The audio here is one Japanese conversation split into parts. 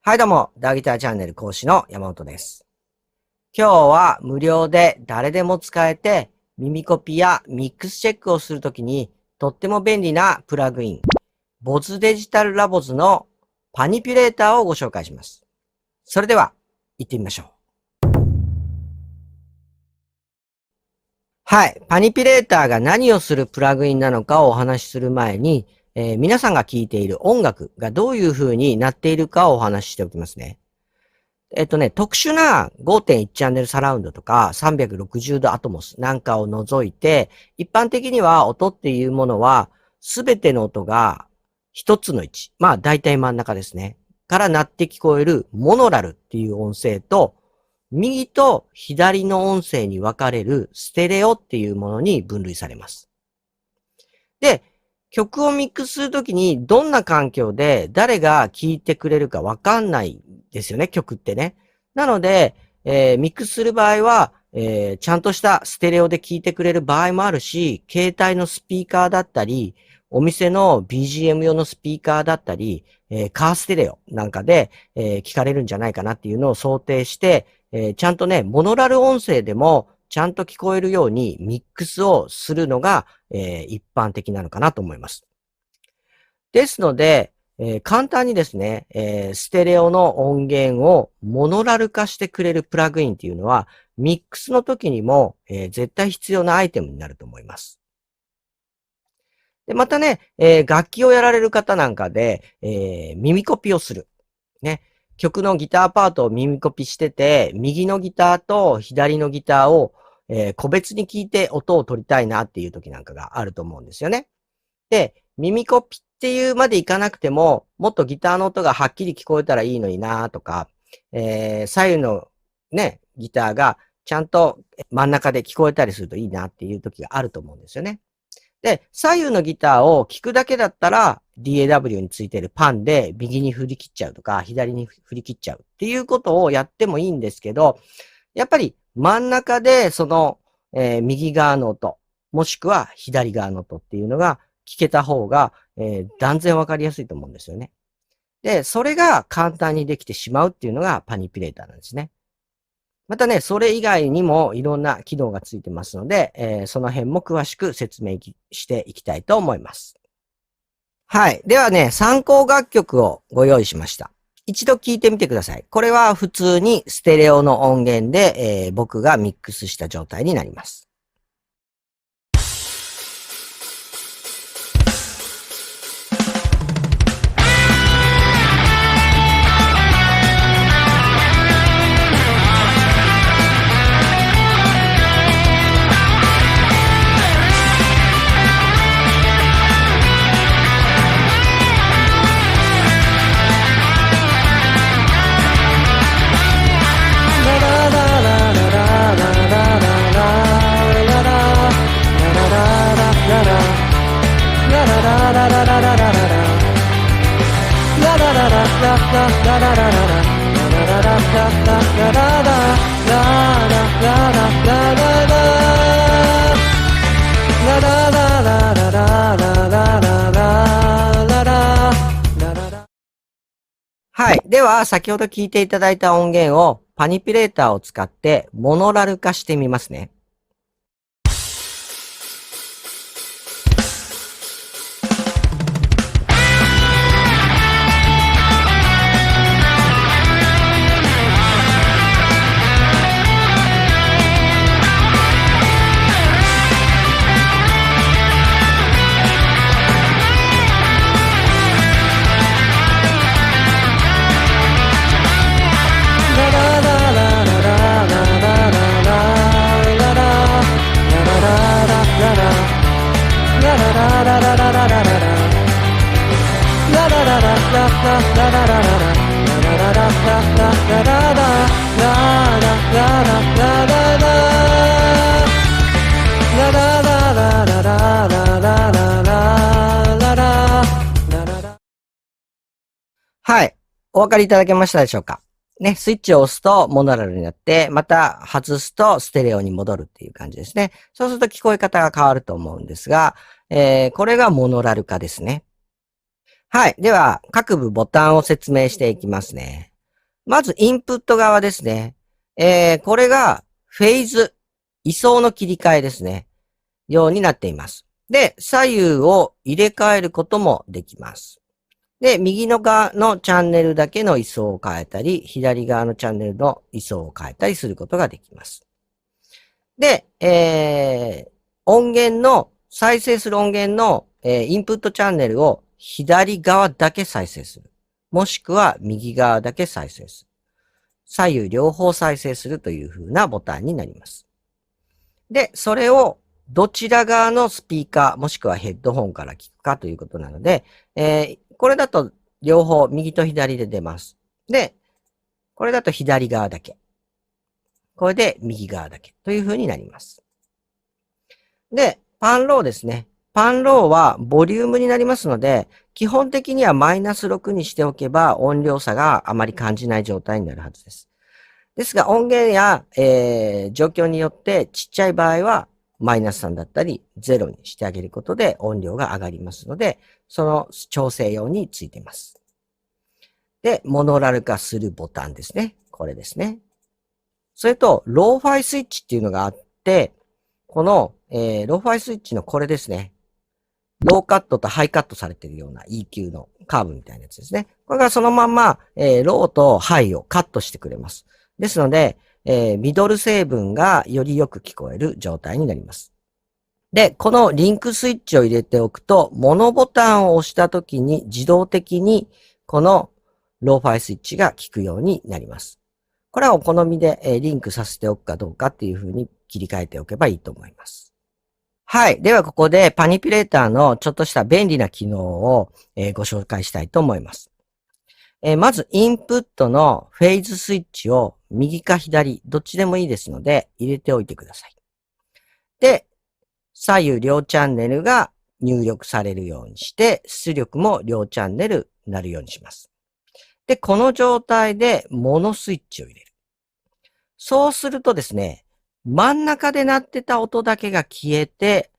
はいどうも、ダーギターチャンネル講師の山本です。今日は無料で誰でも使えて耳コピやミックスチェックをするときにとっても便利なプラグイン、ボズデジタルラボズのパニピュレーターをご紹介します。それでは、行ってみましょう。はい。パニピュレーターが何をするプラグインなのかをお話しする前に、皆さんが聴いている音楽がどういう風になっているかをお話ししておきますね。特殊な 5.1 チャンネルサラウンドとか360度アトモスなんかを除いて、一般的には音っていうものは、すべての音が一つの位置、まあ大体真ん中ですね。から鳴って聞こえるモノラルっていう音声と、右と左の音声に分かれるステレオっていうものに分類されます。で、曲をミックスするときにどんな環境で誰が聴いてくれるかわかんないですよね、曲ってね。なので、ミックスする場合は、ちゃんとしたステレオで聴いてくれる場合もあるし、携帯のスピーカーだったり、お店の BGM 用のスピーカーだったり、カーステレオなんかで、聞かれるんじゃないかなっていうのを想定して、ちゃんとね、モノラル音声でもちゃんと聞こえるようにミックスをするのが、一般的なのかなと思います。ですので、簡単にですね、ステレオの音源をモノラル化してくれるプラグインっていうのは、ミックスの時にも、絶対必要なアイテムになると思います。で、またね、楽器をやられる方なんかで、耳コピをする。ね。曲のギターパートを耳コピしてて、右のギターと左のギターを、個別に聞いて音を取りたいなっていう時なんかがあると思うんですよね。で、耳コピっていうまでいかなくても、もっとギターの音がはっきり聞こえたらいいのになとか、左右のね、ギターがちゃんと真ん中で聞こえたりするといいなっていう時があると思うんですよね。で、左右のギターを聞くだけだったら DAW についてるパンで右に振り切っちゃうとか、左に振り切っちゃうっていうことをやってもいいんですけど、やっぱり真ん中でその、右側の音、もしくは左側の音っていうのが聞けた方が、断然わかりやすいと思うんですよね。で、それが簡単にできてしまうっていうのがパニピュレーターなんですね。またね、それ以外にもいろんな機能がついてますので、その辺も詳しく説明していきたいと思います。はい。ではね、参考楽曲をご用意しました。一度聞いてみてください。これは普通にステレオの音源で、僕がミックスした状態になります。はい。では、先ほど聞いていただいた音源をパニピュレーターを使ってモノラル化してみますね。はい。お分かりいただけましたでしょうか？ね、スイッチを押すとモノラルになって、また外すとステレオに戻るっていう感じですね。そうすると聞こえ方が変わると思うんですが、これがモノラル化ですね。はい。では、各部ボタンを説明していきますね。まずインプット側ですね。これがフェーズ、位相の切り替えですね。ようになっています。で、左右を入れ替えることもできます。で、右の側のチャンネルだけの位相を変えたり、左側のチャンネルの位相を変えたりすることができます。で、音源の、再生する音源の、インプットチャンネルを左側だけ再生する。もしくは右側だけ再生する。左右両方再生するという風なボタンになります。で、それをどちら側のスピーカー、もしくはヘッドホンから聞くかということなので、これだと両方右と左で出ます。で、これだと左側だけ。これで右側だけという風になります。で、パンローですね。パンローはボリュームになりますので、基本的にはマイナス6にしておけば音量差があまり感じない状態になるはずです。ですが音源や、状況によってちっちゃい場合はマイナス3だったり0にしてあげることで音量が上がりますので、その調整用についています。で、モノラル化するボタンですね。これですね。それと、ローファイスイッチっていうのがあって、この、ローファイスイッチのこれですね。ローカットとハイカットされているような EQ のカーブみたいなやつですね。これがそのまんま、ローとハイをカットしてくれます。ですので、ミドル成分がよりよく聞こえる状態になります。で、このリンクスイッチを入れておくと、モノボタンを押したときに自動的にこのローファイスイッチが効くようになります。これはお好みでリンクさせておくかどうかっていう風に切り替えておけばいいと思います。はい。ではここでパニピュレーターのちょっとした便利な機能をご紹介したいと思います。まずインプットのフェーズスイッチを右か左、どっちでもいいですので入れておいてください。で、左右両チャンネルが入力されるようにして、出力も両チャンネルなるようにします。で、この状態でモノスイッチを入れる。そうするとですね、真ん中で鳴ってた音だけが消えて、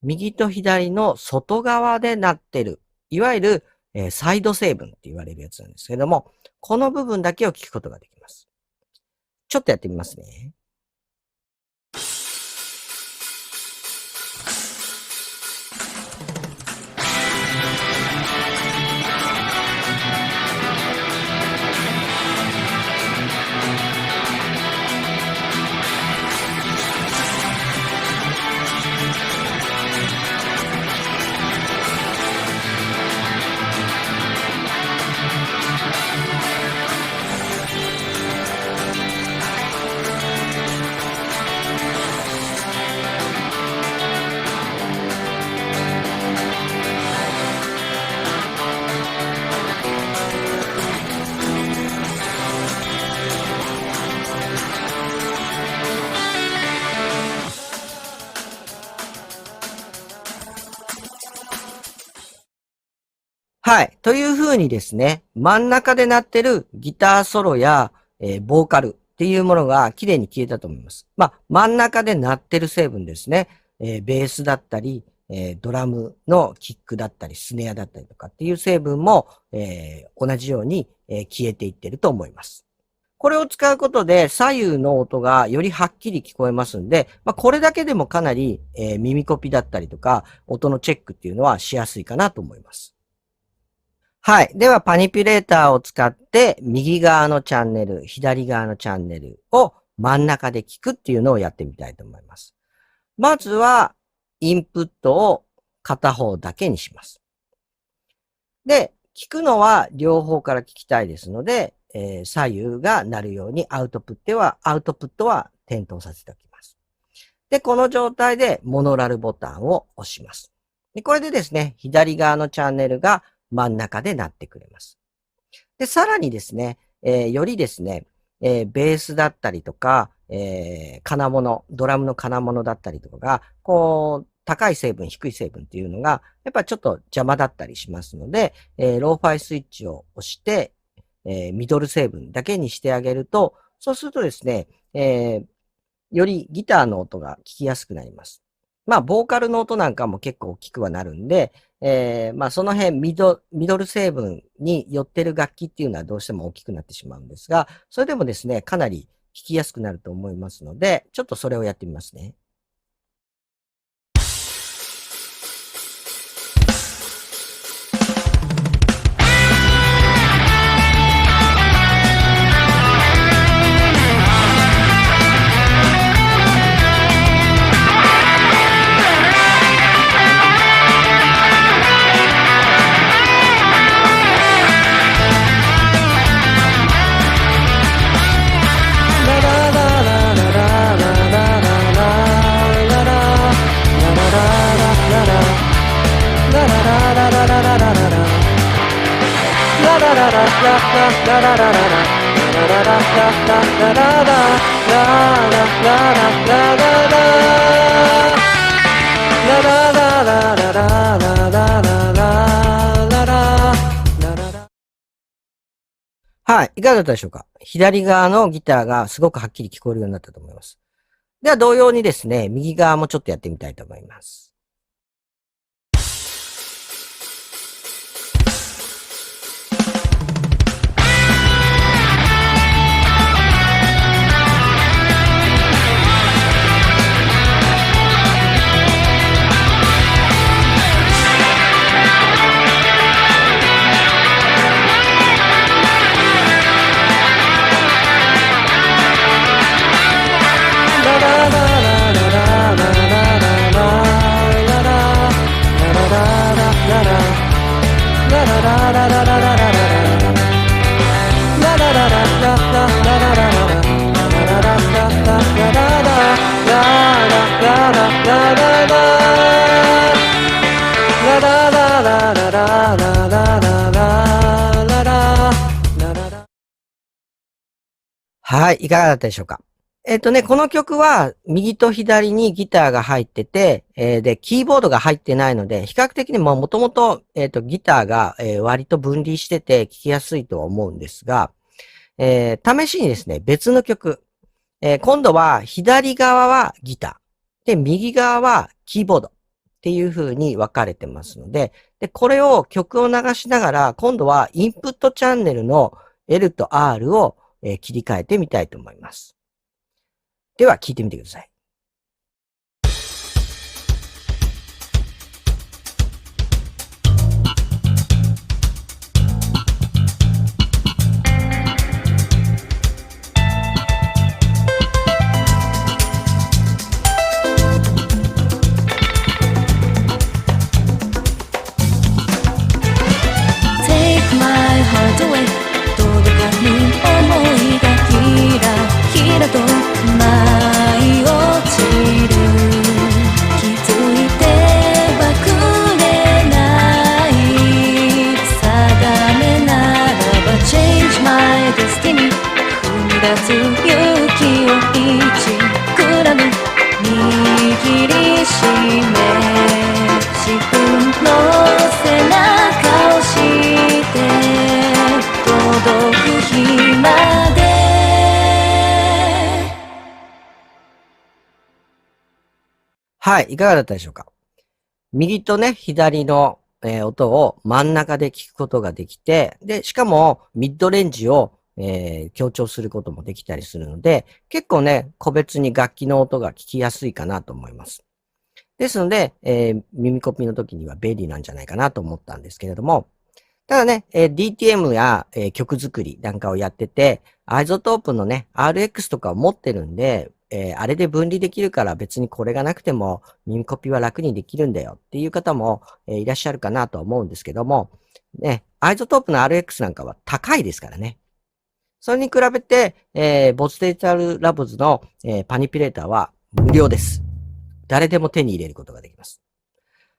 右と左の外側で鳴ってる。いわゆる、サイド成分って言われるやつなんですけども、この部分だけを聞くことができます。ちょっとやってみますね。はい。という風にですね、真ん中で鳴ってるギターソロや、ボーカルっていうものが綺麗に消えたと思います。まあ、真ん中で鳴ってる成分ですね。ベースだったり、ドラムのキックだったり、スネアだったりとかっていう成分も、同じように、消えていってると思います。これを使うことで左右の音がよりはっきり聞こえますんで、まあ、これだけでもかなり、耳コピだったりとか、音のチェックっていうのはしやすいかなと思います。はい。では、パニピュレーターを使って、右側のチャンネル、左側のチャンネルを真ん中で聞くっていうのをやってみたいと思います。まずは、インプットを片方だけにします。で、聞くのは両方から聞きたいですので、左右が鳴るようにアウトプットは点灯させておきます。で、この状態でモノラルボタンを押します。で、これでですね、左側のチャンネルが真ん中で鳴ってくれます。で、さらにですね、よりですね、ベースだったりとか、金物、ドラムの金物だったりとかが、こう、高い成分、低い成分っていうのが、やっぱちょっと邪魔だったりしますので、ローファイスイッチを押して、ミドル成分だけにしてあげると、そうするとですね、よりギターの音が聞きやすくなります。まあ、ボーカルの音なんかも結構大きくはなるんで、まあその辺ミドル成分に寄ってる楽器っていうのはどうしても大きくなってしまうんですが、それでもですね、かなり弾きやすくなると思いますので、ちょっとそれをやってみますね。はい。いかがだったでしょうか？左側のギターがすごくはっきり聞こえるようになったと思います。では同様にですね、右側もちょっとやってみたいと思います。はい、いかがだったでしょうか？この曲は右と左にギターが入ってて、で、キーボードが入ってないので、比較的にもともと、ギターが、割と分離してて聴きやすいとは思うんですが、試しにですね、別の曲、今度は左側はギター、で、右側はキーボードっていう風に分かれてますので、で、これを曲を流しながら、今度はインプットチャンネルの L と R を切り替えてみたいと思います。では、聞いてみてください。Take my heart away 届かぬ想いがキラキラと舞い落ちる気づいてはくれない定めならば Change my destiny 踏み出す勇気を一くらぬ握りしめ自分の背中をして届く日まではい、いかがだったでしょうか？右とね、左の、音を真ん中で聞くことができて、で、しかもミッドレンジを、強調することもできたりするので、結構ね、個別に楽器の音が聞きやすいかなと思います。ですので、耳コピの時には便利なんじゃないかなと思ったんですけれども、ただね、DTM や、曲作りなんかをやってて、アイゾトープのね、RX とかを持ってるんで、あれで分離できるから別にこれがなくても耳コピは楽にできるんだよっていう方も、いらっしゃるかなと思うんですけども、ね、アイゾトープの RX なんかは高いですからね。それに比べて、ボツデジタルラブズの、パニピュレーターは無料です。誰でも手に入れることができます。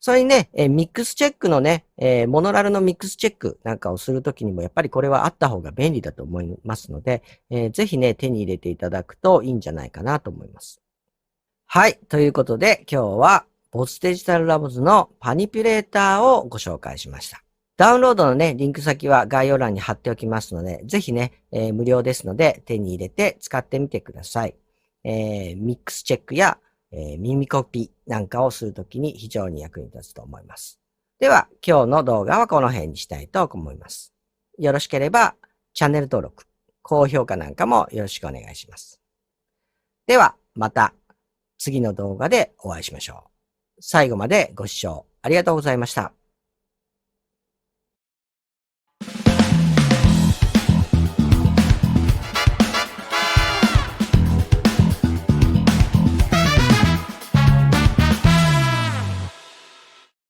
それにね、ミックスチェックのね、モノラルのミックスチェックなんかをするときにも、やっぱりこれはあった方が便利だと思いますので、ぜひね、手に入れていただくといいんじゃないかなと思います。はい。ということで、今日は、ボツデジタルラブズのパニピュレーターをご紹介しました。ダウンロードのね、リンク先は概要欄に貼っておきますので、ぜひね、無料ですので手に入れて使ってみてください。ミックスチェックや、耳コピなんかをするときに非常に役に立つと思います。では、今日の動画はこの辺にしたいと思います。よろしければ、チャンネル登録、高評価なんかもよろしくお願いします。では、また次の動画でお会いしましょう。最後までご視聴ありがとうございました。